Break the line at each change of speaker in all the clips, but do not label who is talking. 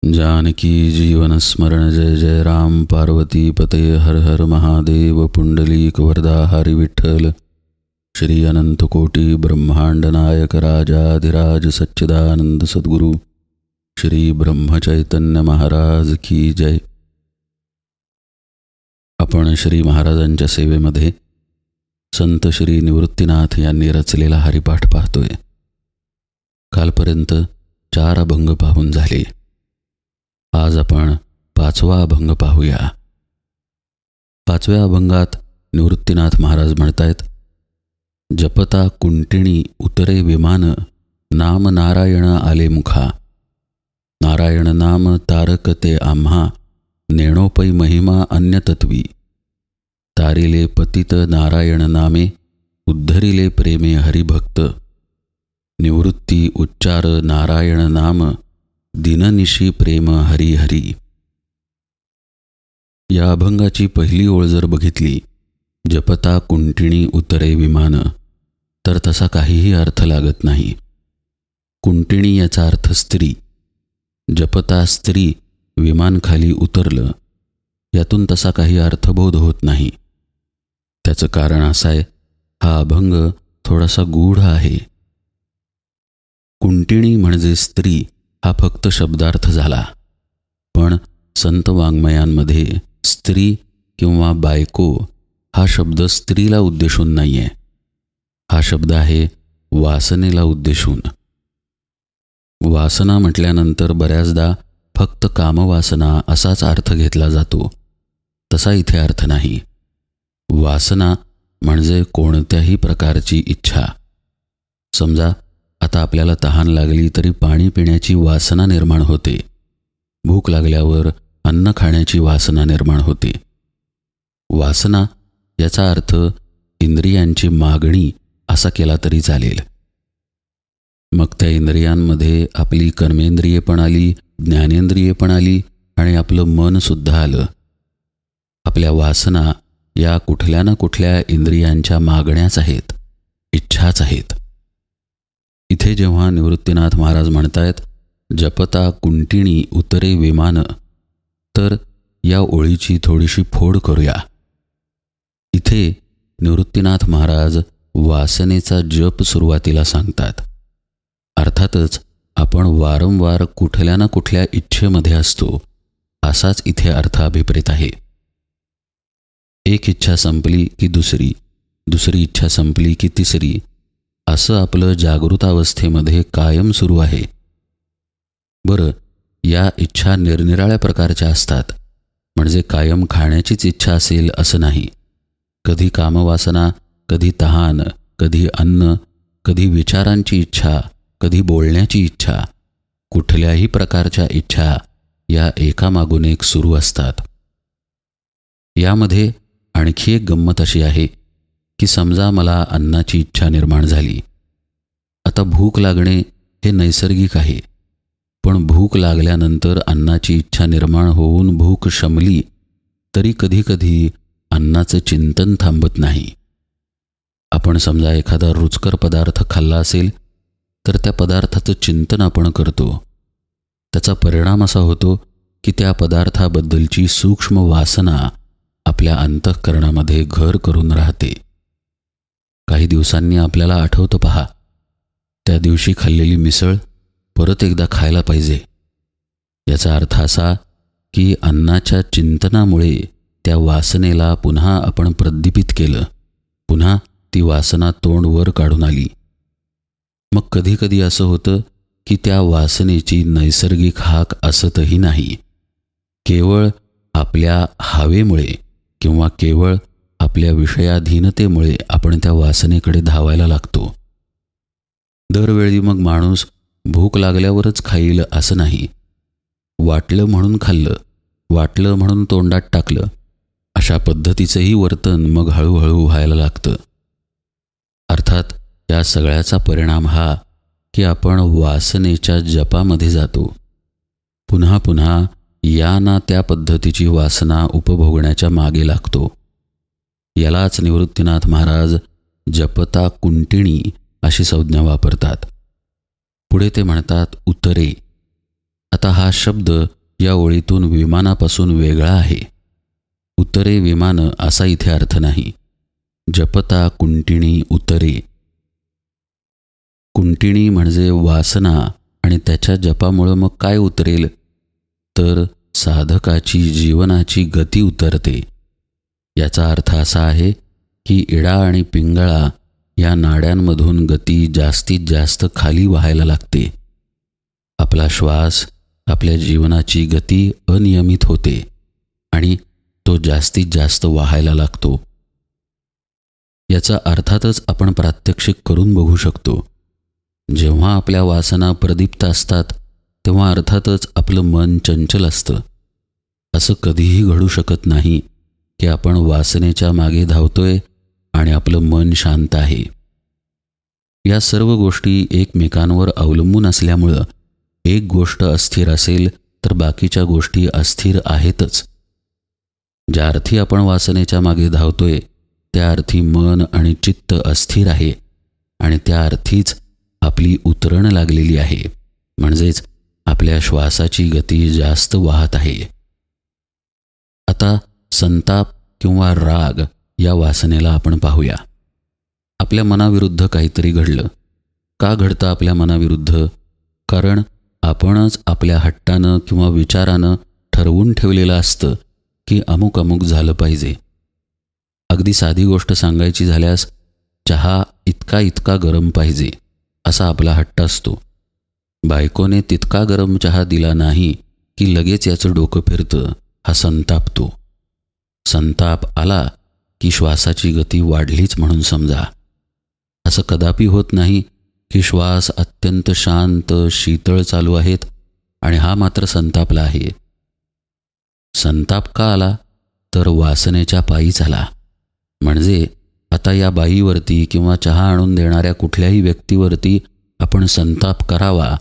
जानकी जीवन स्मरण जय जय राम पार्वती पते हर हर महादेव पुंडलीक वरदा हरि विठ्ठल श्री अनंत कोटी ब्रह्मांड नायक राजाधिराज सच्चिदानंद सद्गुरु श्री ब्रह्मचैतन्य महाराज की जय. आपण श्री महाराजांच्या सेवेमध्ये संत श्री निवृत्तीनाथ यांनी रचलेला हरिपाठ पाहतोय. कालपर्यंत 4 अभंग पाहून झाले. आज आपण 5वा अभंग पाहूया. 5व्या अभंगात निवृत्तीनाथ महाराज म्हणतायत, जपता कुंटिणी उतरे विमान, नाम नारायण आले मुखा. नारायण नाम तारक ते आम्हा, नेणोपै महिमा अन्यतत्वी. तारिले पतित नारायण नामे, उद्धरिले प्रेमे हरिभक्त. निवृत्ती उच्चार नारायण नाम, दिननिशी प्रेम हरी हरी. या अभंगाची पहिली ओळ जर बघितली, जपता कुंटिणी उतरे विमान, तर तसा काहीही अर्थ लागत नाही. कुंटिणी याचा अर्थ स्त्री. जपता स्त्री विमान खाली उतरलं, यातून तसा काही अर्थबोध होत नाही. त्याचं कारण असं आहे, हा अभंग थोडासा गूढ आहे. कुंटिणी म्हणजे स्त्री हा फक्त शब्दार्थ झाला, पण संत वाङ्मयांमध्ये स्त्री किंवा बायको हा शब्द स्त्रीला उद्देशून नाही आहे. हा शब्द आहे वासनेला उद्देशून. वासना म्हटल्यानंतर बऱ्याचदा फक्त कामवासना असाच अर्थ घेतला जातो. तसा इथे अर्थ नाही. वासना म्हणजे कोणत्याही प्रकारची इच्छा. समजा आता आपल्याला तहान लागली तरी पाणी पिण्याची वासना निर्माण होते. भूक लागल्यावर अन्न खाण्याची वासना निर्माण होते. वासना याचा अर्थ इंद्रियांची मागणी असा केला तरी चालेल. मग त्या इंद्रियांमध्ये आपली कर्मेंद्रिये पण आली, ज्ञानेंद्रिये पण आली आणि आपलं मनसुद्धा आलं. आपल्या वासना या कुठल्या ना कुठल्या इंद्रियांच्या मागण्याच आहेत, इच्छाच आहेत. इथे जेव्हा निवृत्तीनाथ महाराज म्हणतायत, जपता कुंटिणी उतरे विमान, तर या ओळीची थोडीशी फोड करूया. इथे निवृत्तीनाथ महाराज वासनेचा जप सुरुवातीला सांगतात. अर्थातच आपण वारंवार कुठल्या ना कुठल्या इच्छेमध्ये असतो, असाच इथे अर्थ अभिप्रेत आहे. एक इच्छा संपली की दुसरी, दुसरी इच्छा संपली की तिसरी, असं आपलं जागृतावस्थेमध्ये कायम सुरू आहे. बरं, या इच्छा निरनिराळ्या प्रकारच्या असतात. म्हणजे कायम खाण्याचीच इच्छा असेल असं नाही. कधी कामवासना, कधी तहान, कधी अन्न, कधी विचारांची इच्छा, कधी बोलण्याची इच्छा. कुठल्याही प्रकारच्या इच्छा या एकामागून एक सुरू असतात. यामध्ये आणखी एक गंमत अशी आहे की समजा मला अन्नाची इच्छा निर्माण झाली. आता भूक लागणे हे नैसर्गिक आहे, पण भूक लागल्यानंतर अन्नाची इच्छा निर्माण होऊन भूक शमली तरी कधीकधी अन्नाचं चिंतन थांबत नाही. आपण समजा एखादा रुचकर पदार्थ खाल्ला असेल तर त्या पदार्थाचं चिंतन आपण करतो. त्याचा परिणाम असा होतो की त्या पदार्थाबद्दलची सूक्ष्म वासना आपल्या अंतःकरणामध्ये घर करून राहते. काही दिवसांनी आपल्याला आठवतं, पहा, त्या दिवशी खाल्लेली मिसळ परत एकदा खायला पाहिजे. याचा अर्थ असा की अन्नाच्या चिंतनामुळे त्या वासनेला पुन्हा आपण प्रदीपित केलं, पुन्हा ती वासना तोंड वर काढून आली. मग कधीकधी असं होतं की त्या वासनेची नैसर्गिक हाक असतही नाही. केवळ आपल्या हवेमुळे किंवा केवळ आपल्या विषयाधीनतेमुळे आपण त्या वासनेकडे धावायला लागतो. दरवेळी मग माणूस भूक लागल्यावरच खाईल असं नाही. वाटलं म्हणून खाल्लं, वाटलं म्हणून तोंडात टाकलं, अशा पद्धतीचंही वर्तन मग हळूहळू व्हायला लागतं. अर्थात या सगळ्याचा परिणाम हा की आपण वासनेच्या जपामध्ये जातो. पुन्हा पुन्हा या ना त्या पद्धतीची वासना उपभोगण्याच्या मागे लागतो. यालाच निवृत्तीनाथ महाराज जपता कुंटिणी अशी संज्ञा वापरतात. पुढे ते म्हणतात उतरे. आता हा शब्द या ओळीतून विमानापासून वेगळा आहे. उतरे विमान असा इथे अर्थ नाही. जपता कुंटिणी उतरे. कुंटिणी म्हणजे वासना आणि त्याच्या जपामुळं मग काय उतरेल, तर साधकाची जीवनाची गती उतरते. याचा अर्थ असा आहे की इडा आणि पिंगळा या नाड्यांमधून गती जास्तीत जास्त खाली व्हायला लागते. आपला श्वास, आपल्या जीवनाची गती अनियमित होते आणि तो जास्तीत जास्त वाहायला लागतो. याचा अर्थातच आपण प्रात्यक्षिक करून बघू शकतो. जेव्हा आपल्या वासना प्रदीप्त असतात तेव्हा अर्थातच आपलं मन चंचल असतं. असं कधीही घडू शकत नाही की आपण वासनेच्या मागे धावतोय आणि आपलं मन शांत आहे. या सर्व गोष्टी एकमेकांवर अवलंबून असल्यामुळं एक गोष्ट अस्थिर असेल तर बाकीच्या गोष्टी अस्थिर आहेतच. ज्या अर्थी आपण वासनेच्या मागे धावतोय त्या अर्थी मन आणि चित्त अस्थिर आहे आणि त्या अर्थीच आपली उतरण लागलेली आहे, म्हणजेच आपल्या श्वासाची गती जास्त वाहत आहे. आता संताप किंवा राग या वासनेला आपण पाहूया. आपल्या मनाविरुद्ध काहीतरी घडलं. का घडतं आपल्या मनाविरुद्ध? कारण आपणच आपल्या हट्टानं किंवा विचारानं ठरवून ठेवलेलं असतं की अमुक अमुक झालं पाहिजे. अगदी साधी गोष्ट सांगायची झाल्यास चहा इतका इतका गरम पाहिजे असा आपला हट्ट असतो. बायकोने तितका गरम चहा दिला नाही की लगेच याचं डोकं फिरतं, हा संतापतो. संताप आला की श्वासाची गती वाढलीच म्हणून समजा. असं कदापि होत नाही की श्वास अत्यंत शांत शीतळ चालू आहेत आणि हा मात्र संतापला आहे. संताप का आला? तर वासनेच्या पायी झाला. म्हणजे आता या बाईवरती किंवा चहा आणून देणाऱ्या कुठल्याही व्यक्तीवरती आपण संताप करावा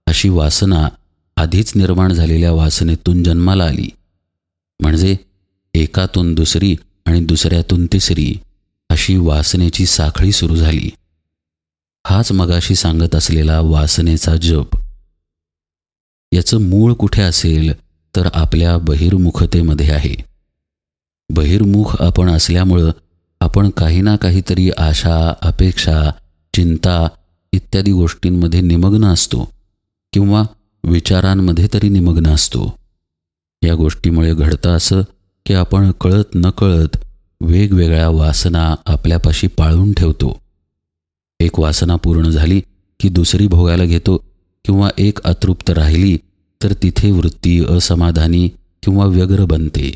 अशी वासना आधीच निर्माण झालेल्या वासनेतून जन्माला आली. म्हणजे एकातून दुसरी आणि दुसऱ्यातून तिसरी अशी वासनेची साखळी सुरू झाली. हाच मगाशी सांगत असलेला वासनेचा जप. याचं मूळ कुठे असेल तर आपल्या बहिर्मुखतेमध्ये आहे. बहिर्मुख आपण असल्यामुळं आपण काही ना काहीतरी आशा, अपेक्षा, चिंता इत्यादी गोष्टींमध्ये निमग्न असतो किंवा विचारांमध्ये तरी निमग्न असतो. या गोष्टीमुळे घडतं असं की आपण कळत नकळत वेगवेगळ्या वासना आपल्यापाशी पाळून ठेवतो. एक वासना पूर्ण झाली की दुसरी भोगायला घेतो किंवा एक अतृप्त राहिली तर तिथे वृत्ती असमाधानी किंवा व्यग्र बनते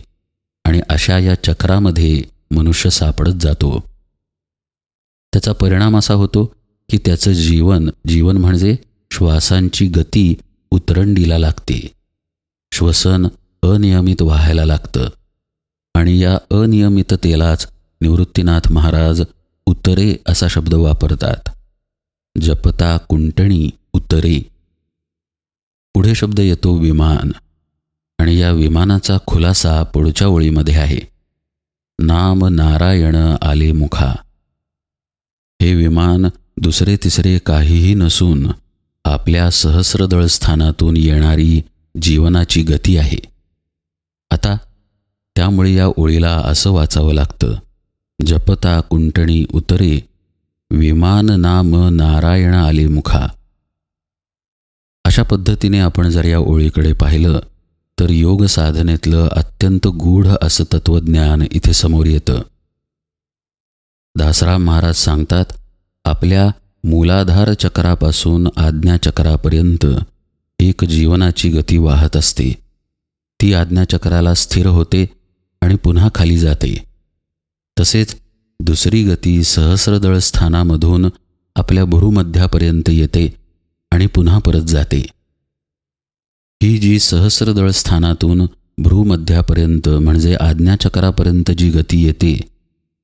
आणि अशा या चक्रामध्ये मनुष्य सापडत जातो. त्याचा परिणाम असा होतो की त्याचं जीवन म्हणजे श्वासांची गती उतरंडीला लागते. श्वसन अनियमित व्हायला लागतं आणि या अनियमिततेलाच निवृत्तीनाथ महाराज उतरे असा शब्द वापरतात. जपता कुंटणी उतरे. पुढे शब्द येतो विमान आणि या विमानाचा खुलासा पुढच्या ओळीमध्ये आहे. नाम नारायण आले मुखा. हे विमान दुसरे तिसरे काहीही नसून आपल्या सहस्रदळ स्थानातून येणारी जीवनाची गती आहे. आता त्यामुळे या ओळीला असं वाचावं लागतं. जपता कुंटणी उतरे विमान नाम नारायण आले मुखा. अशा पद्धतीने आपण जर या ओळीकडे पाहिलं तर योग साधनेतलं अत्यंत गूढ असं तत्त्वज्ञान इथे समोर येतं. दासराम महाराज सांगतात, आपल्या मूलाधार चक्रापासून आज्ञाचक्रापर्यंत एक जीवनाची गती वाहत असते. ती आज्ञाचक्राला स्थिर होते आणि पुन्हा खाली जाते. तसेच दुसरी गती सहस्रदळ स्थानामधून आपल्या भ्रूमध्यापर्यंत येते आणि पुन्हा परत जाते. ही जी सहस्रदळ स्थानातून भ्रूमध्यापर्यंत म्हणजे आज्ञाचक्रापर्यंत जी गती येते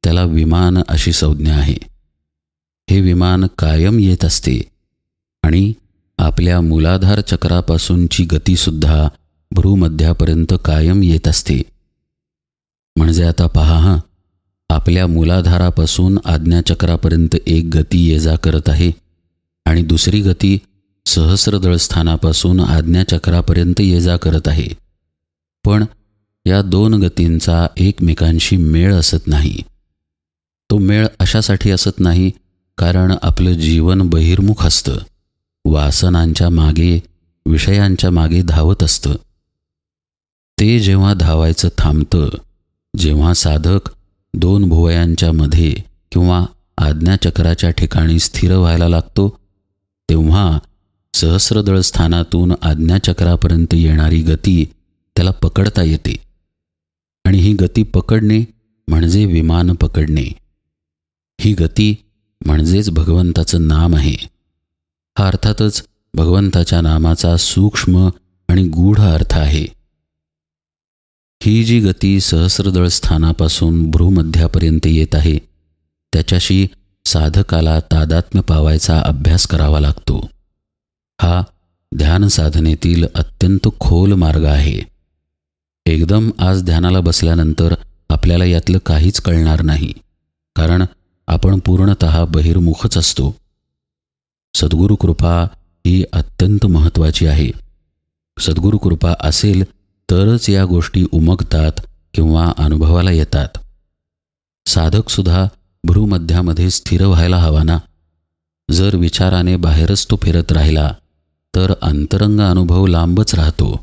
त्याला विमान अशी संज्ञा आहे. हे विमान कायम येत असते आणि आपल्या मूलाधार चक्रापासूनची गतीसुद्धा भ्रूमध्यापर्यंत कायम येत असते. म्हणजे आता पहा, आपल्या मूलाधारापासून आज्ञाचक्रापर्यंत एक गती ये जा करत आहे आणि दुसरी गती सहस्रदळ स्थानापासून आज्ञाचक्रापर्यंत ये जा करत आहे. पण या दोन गतींचा एकमेकांशी मेळ असत नाही. तो मेळ अशासाठी असत नाही कारण आपलं जीवन बहिर्मुख असतं, वासनांच्या मागे, विषयांच्या मागे धावत असतं. ते जेव्हा धावायचं थांबतं, जेव्हा साधक दोन भुवयांच्या मध्ये किंवा आज्ञाचक्राच्या ठिकाणी स्थिर व्हायला लागतो, तेव्हा सहस्रदळ स्थानातून आज्ञाचक्रापर्यंत येणारी गती त्याला पकडता येते. आणि ही गती पकडणे म्हणजे विमान पकडणे. ही गती म्हणजेच भगवंताचं नाम आहे. हा अर्थातच भगवंताच्या नामाचा सूक्ष्म आणि गूढ अर्थ आहे. ही जी गती सहस्रदळ स्थानापासून भ्रूमध्यापर्यंत येत आहे, त्याच्याशी साधकाला तादात्म्य पावायचा अभ्यास करावा लागतो. हा ध्यान साधनेतील अत्यंत खोल मार्ग आहे. एकदम आज ध्यानाला बसल्यानंतर आपल्याला यातलं काहीच कळणार नाही, कारण आपण पूर्णतः बहिर्मुखच असतो. सद्गुरू कृपा ही अत्यंत महत्त्वाची आहे. सद्गुरू कृपा असेल तरच या गोष्टी उमगतात किंवा अनुभवाला येतात. साधकसुद्धा भ्रूमध्यामध्ये स्थिर व्हायला हवा ना. जर विचाराने बाहेरच तो फिरत राहिला तर अंतरंग अनुभव लांबच राहतो.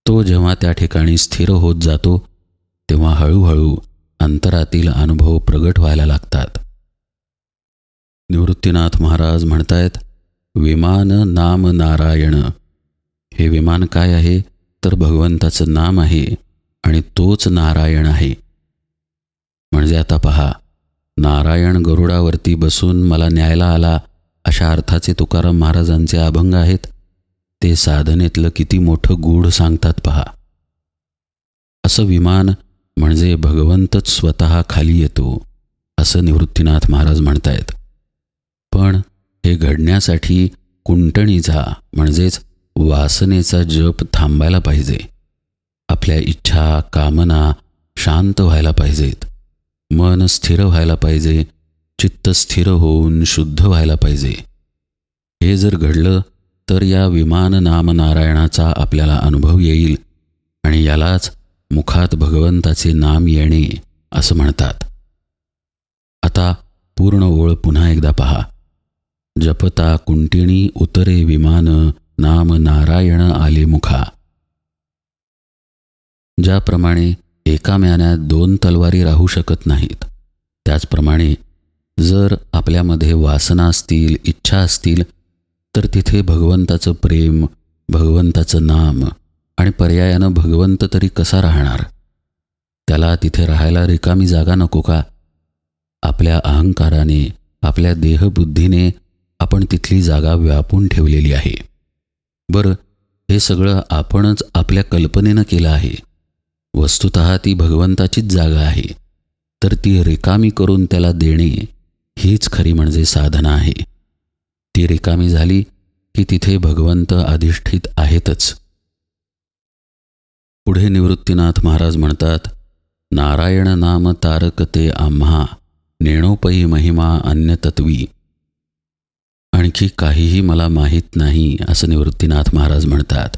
तो जेव्हा त्या ठिकाणी स्थिर होत जातो तेव्हा हळूहळू अंतरातील अनुभव प्रगट व्हायला लागतात. निवृत्तीनाथ महाराज म्हणतायत, विमान नाम नारायण. हे विमान काय आहे तर भगवंताचं नाम आहे आणि तोच नारायण आहे. म्हणजे आता पहा, नारायण गरुडावरती बसून मला न्यायला आला अशा अर्थाचे तुकाराम महाराजांचे अभंग आहेत. ते साधनेतलं किती मोठं गूढ सांगतात पहा. असं विमान म्हणजे भगवंतच स्वतः खाली येतो असं निवृत्तीनाथ महाराज म्हणतायत. पण हे घडण्यासाठी कुंटणीचा म्हणजेच वासनेचा जप थांबायला पाहिजे. आपल्या इच्छा, कामना शांत व्हायला पाहिजेत. मन स्थिर व्हायला पाहिजे. चित्त स्थिर होऊन शुद्ध व्हायला पाहिजे. हे जर घडलं तर या विमान नाम नारायणाचा आपल्याला अनुभव येईल आणि यालाच मुखात भगवंताचे नाम येणे असं म्हणतात. आता पूर्ण ओळ पुन्हा एकदा पहा. जपता कुंटिणी उतरे विमान, नाम नारायण आले मुखा. ज्याप्रमाणे एका म्यान्यात दोन तलवारी राहू शकत नाहीत, त्याचप्रमाणे जर आपल्यामध्ये वासना असतील, इच्छा असतील, तर तिथे भगवंताचं प्रेम, भगवंताचं नाम आणि पर्यायानं भगवंत तरी कसा राहणार? त्याला तिथे राहायला रिकामी जागा नको का? आपल्या अहंकाराने, आपल्या देहबुद्धीने आपण तिथली जागा व्यापून ठेवलेली आहे. बरं, हे सगळं आपणच आपल्या कल्पनेनं केलं आहे. वस्तुतः ती भगवंताचीच जागा आहे. तर ती रिकामी करून त्याला देणे हीच खरी म्हणजे साधना आहे. ती रिकामी झाली की तिथे भगवंत अधिष्ठित आहेतच. पुढे निवृत्तीनाथ महाराज म्हणतात, नारायण नाम तारकते आम्हा, नेणोपई महिमा अन्यतत्वी. आणखी काहीही मला माहीत नाही असं निवृत्तीनाथ महाराज म्हणतात.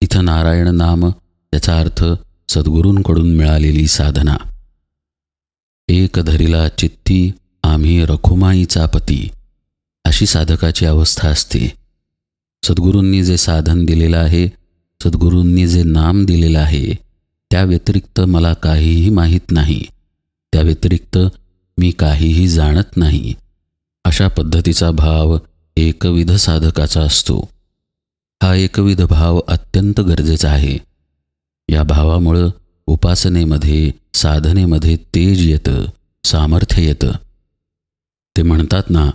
इथं नारायण नाम याचा अर्थ सद्गुरूंकडून मिळालेली साधना. एक धरिला चित्ती आम्ही रखुमाईचा पती, अशी साधकाची अवस्था असते. सद्गुरूंनी जे साधन दिलेलं आहे, सद्गुरूंनी जे नाम दिलेलं आहे, त्या व्यतिरिक्त मला काहीही माहीत नाही, त्या व्यतिरिक्त मी काहीही जाणत नाही, अशा पद्धतीचा भाव एकविध साधकाचा असतो. हा एकविध भाव अत्यंत गरजेचा आहे. या भावामुळं उपासनेमध्ये, साधनेमध्ये तेज येतं, सामर्थ्य येतं. ते म्हणतात ना,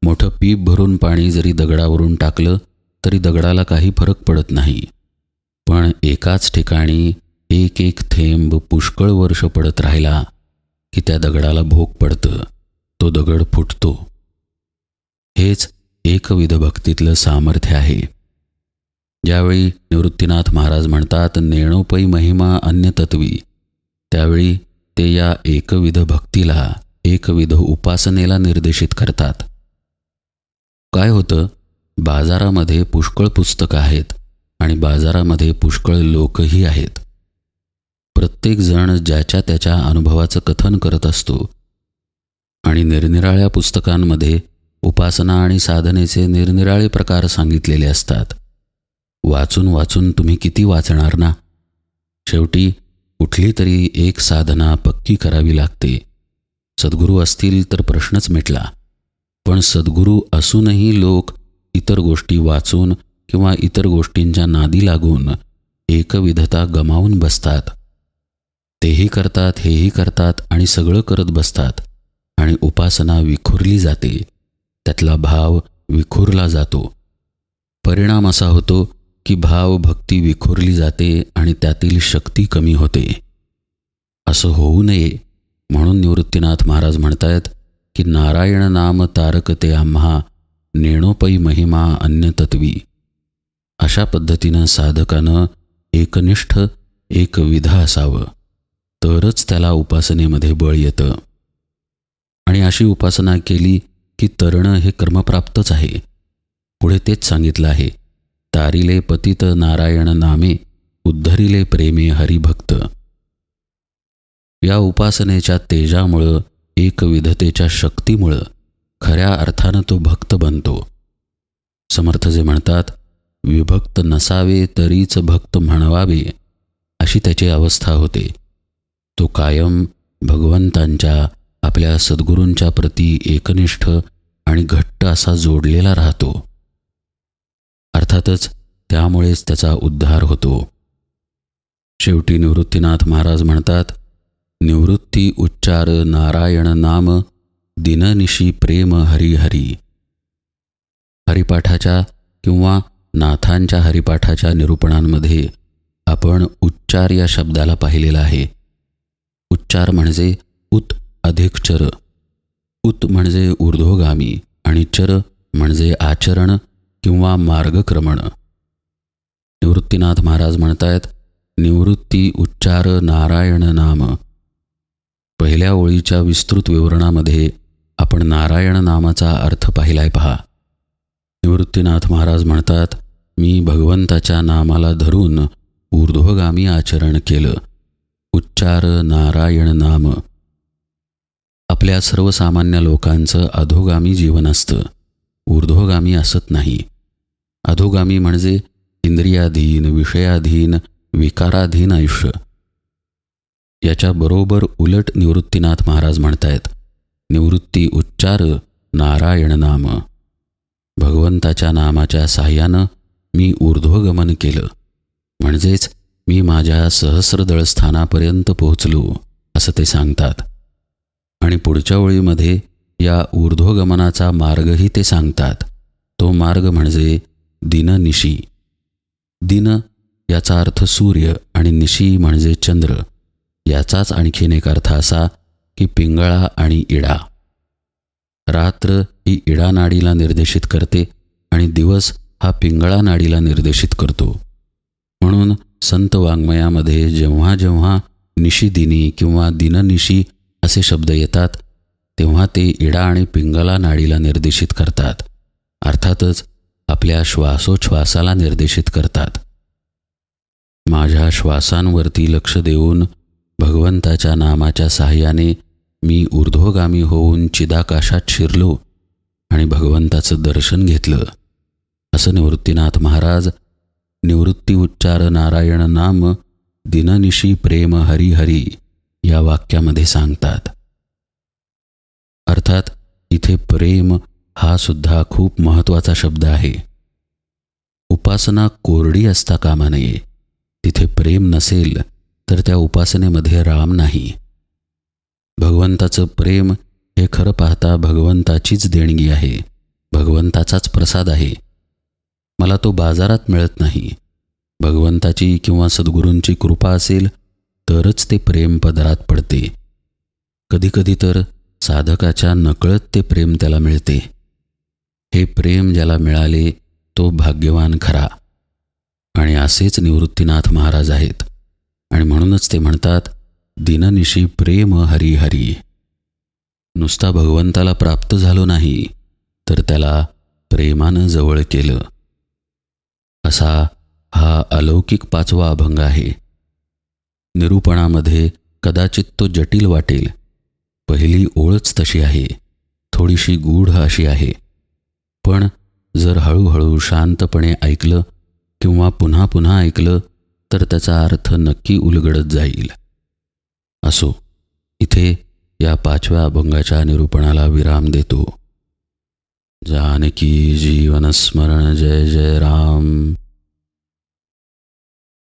मोठं पीप भरून पाणी जरी दगडावरून टाकलं तरी दगडाला काही फरक पडत नाही, पण एकाच ठिकाणी एक एक थेंब पुष्कळ वर्ष पडत राहिला की त्या दगडाला भोग पडतं, तो दगड फुटतो. हेच एकविध भक्तीतलं सामर्थ्य आहे. ज्यावेळी निवृत्तीनाथ महाराज म्हणतात नेणोपई महिमा अन्यतत्वी, त्यावेळी ते या एकविध भक्तीला, एकविध उपासनेला निर्देशित करतात. काय होतं, बाजारामध्ये पुष्कळ पुस्तकं आहेत आणि बाजारामध्ये पुष्कळ लोकही आहेत. प्रत्येकजण ज्याच्या त्याच्या अनुभवाचं कथन करत असतो आणि निरनिराळ्या पुस्तकांमध्ये उपासना आणि साधनेचे निरनिराळे प्रकार सांगितलेले असतात. वाचून वाचून तुम्ही किती वाचणार ना? शेवटी कुठली तरी एक साधना पक्की करावी लागते. सद्गुरू असतील तर प्रश्नच मिटला. पण सद्गुरू असूनही लोक इतर गोष्टी वाचून किंवा इतर गोष्टींच्या नादी लागून एकविधता गमावून बसतात. तेही करतात, हेही करतात आणि सगळं करत बसतात आणि उपासना विखुरली जाते. त्यातला भाव विखुरला जातो. परिणाम असा होतो की भाव भक्ती विखुरली जाते आणि त्यातील शक्ती कमी होते. असं होऊ नये म्हणून निवृत्तीनाथ महाराज म्हणतायत की नारायण नाम तारकते आम्हा नेणोपै महिमा अन्यतत्वी. अशा पद्धतीनं साधकानं एकनिष्ठ एकविध असावं, तरच त्याला उपासनेमध्ये बळ येतं. आणि अशी उपासना केली की तरणं हे कर्मप्राप्तच आहे. पुढे तेच सांगितलं आहे, तारिले पतित नारायण नामे उद्धरिले प्रेमे हरिभक्त. या उपासनेच्या तेजामुळं, एकविधतेच्या शक्तीमुळं खऱ्या अर्थानं तो भक्त बनतो. समर्थ जे म्हणतात, विभक्त नसावे तरीच भक्त म्हणवावे, अशी त्याची अवस्था होते. तो कायम भगवंतांच्या, आपल्या सद्गुरूंच्या प्रती एकनिष्ठ आणि घट्ट असा जोडलेला राहतो. अर्थातच त्यामुळेच त्याचा उद्धार होतो. शेवटी निवृत्तीनाथ महाराज म्हणतात, निवृत्ती उच्चार नारायण नाम दिननिशी प्रेम हरी हरी. हरिपाठाच्या किंवा नाथांच्या हरिपाठाच्या निरूपणांमध्ये आपण उच्चार या शब्दाला पाहिलेला आहे. उच्चार म्हणजे उत अधिक चर. उत म्हणजे ऊर्ध्वगामी आणि चर म्हणजे आचरण किंवा मार्गक्रमण. निवृत्तीनाथ महाराज म्हणतायत, निवृत्ती उच्चार नारायण नाम. पहिल्या ओळीच्या विस्तृत विवरणामध्ये आपण नारायण नामाचा अर्थ पाहिलाय पहा. निवृत्तीनाथ महाराज म्हणतात, मी भगवंताच्या नामाला धरून ऊर्ध्वगामी आचरण केलं. उच्चार नारायण नाम. आपल्या सर्वसामान्य लोकांचं अधोगामी जीवन असतं, ऊर्ध्वगामी असत नाही. अधोगामी म्हणजे इंद्रियाधीन, विषयाधीन, विकाराधीन आयुष्य. याच्या बरोबर उलट निवृत्तीनाथ महाराज म्हणतायत, निवृत्ती उच्चार नारायण नाम. भगवंताच्या नामाच्या साह्यानं मी ऊर्ध्वगमन केलं, म्हणजेच मी माझ्या सहस्रदळ स्थानापर्यंत पोहोचलो, असं ते सांगतात. आणि पुढच्या ओळीमध्ये या ऊर्ध्वगमनाचा मार्गही ते सांगतात. तो मार्ग म्हणजे दिननिशी. दिन याचा अर्थ सूर्य आणि निशी म्हणजे चंद्र. याचाच आणखीन एक अर्थ असा की पिंगळा आणि इडा. रात्र ही इडा नाडीला निर्देशित करते आणि दिवस हा पिंगळा नाडीला निर्देशित करतो. म्हणून संत वाङ्मयामध्ये जेव्हा जेव्हा निशिदिनी किंवा दिननिशी असे शब्द येतात तेव्हा ते इडा आणि पिंगला नाडीला निर्देशित करतात. अर्थातच आपल्या श्वासोच्छ्वासाला निर्देशित करतात. माझ्या श्वासांवरती लक्ष देऊन भगवंताच्या नामाच्या साह्याने मी ऊर्ध्वगामी होऊन चिदाकाशात शिरलो आणि भगवंताचं दर्शन घेतलं, असं निवृत्तीनाथ महाराज निवृत्ती उच्चार नारायण नाम दिननिशी प्रेम हरी हरी या वाक्यामध्ये सांगतात. अर्थात इथे प्रेम हा सुद्धा खूप महत्त्वाचा शब्द आहे. उपासना कोरडी असता कामा नये. तिथे प्रेम नसेल तर त्या उपासनेमध्ये राम नाही. भगवंताचं प्रेम हे खरं पाहता भगवंताचीच देणगी आहे, भगवंताचाच प्रसाद आहे. मला तो बाजारात मिळत नाही. भगवंताची किंवा सद्गुरूंची कृपा असेल तरच ते प्रेम पदरात पडते. कधीकधी तर साधकाच्या नकळत ते प्रेम त्याला मिळते. हे प्रेम ज्याला मिळाले तो भाग्यवान खरा. आणि असेच निवृत्तीनाथ महाराज आहेत. आणि म्हणूनच ते म्हणतात, दिननिशी प्रेम हरी हरी. नुसता भगवंताला प्राप्त झालो नाही तर त्याला प्रेमानं जवळ केलं. असा हा अलौकिक 5वा अभंग आहे. निरूपणामध्ये कदाचित तो जटिल वाटेल. पहिली ओळच तशी आहे, थोडीशी गूढ अशी आहे. पण जर हळूहळू शांतपणे ऐकलं किंवा पुन्हा पुन्हा ऐकलं तर त्याचा अर्थ नक्की उलगडत जाईल. असो, इथे या 5व्या अभंगाच्या निरूपणाला विराम देतो. जानकी जीवन स्मरण जय जय राम.